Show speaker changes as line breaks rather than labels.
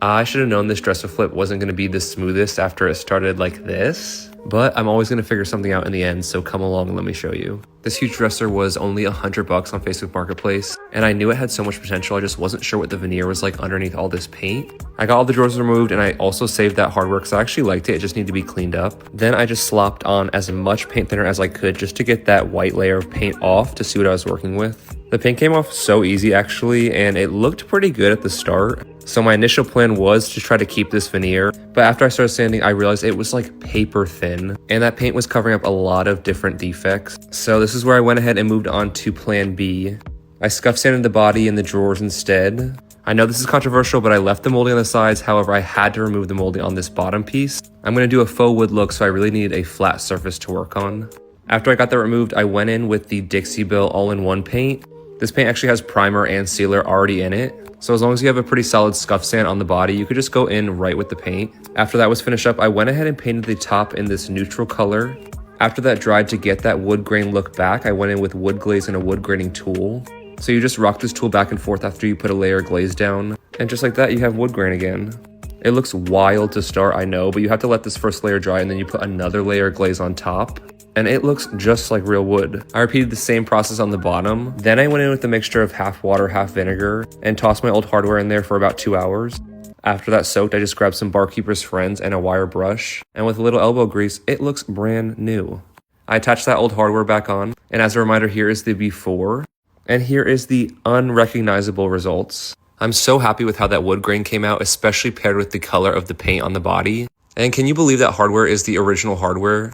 I should have known this dresser flip wasn't going to be the smoothest after it started like this. But I'm always going to figure something out in the end, so come along and let me show you. This huge dresser was only $100 on Facebook Marketplace, and I knew it had so much potential, I just wasn't sure what the veneer was like underneath all this paint. I got all the drawers removed, and I also saved that hardware because I actually liked it, it just needed to be cleaned up. Then I just slopped on as much paint thinner as I could just to get that white layer of paint off to see what I was working with. The paint came off so easy actually, and it looked pretty good at the start. So my initial plan was to try to keep this veneer, but after I started sanding, I realized it was like paper thin, and that paint was covering up a lot of different defects. So this is where I went ahead and moved on to plan B. I scuff sanded the body and the drawers instead. I know this is controversial, but I left the molding on the sides. However, I had to remove the molding on this bottom piece. I'm going to do a faux wood look, so I really needed a flat surface to work on. After I got that removed, I went in with the Dixie Belle all-in-one paint. This paint actually has primer and sealer already in it. So as long as you have a pretty solid scuff sand on the body, you could just go in right with the paint. After that was finished up, I went ahead and painted the top in this neutral color. After that dried to get that wood grain look back, I went in with wood glaze and a wood graining tool. So you just rock this tool back and forth after you put a layer of glaze down. And just like that, you have wood grain again. It looks wild to start, I know, but you have to let this first layer dry and then you put another layer of glaze on top. And it looks just like real wood. I repeated the same process on the bottom. Then I went in with a mixture of half water, half vinegar, and tossed my old hardware in there for about 2 hours. After that soaked, I just grabbed some Barkeeper's Friends and a wire brush, and with a little elbow grease, it looks brand new. I attached that old hardware back on, and as a reminder, here is the before, and here is the unrecognizable results. I'm so happy with how that wood grain came out, especially paired with the color of the paint on the body. And can you believe that hardware is the original hardware?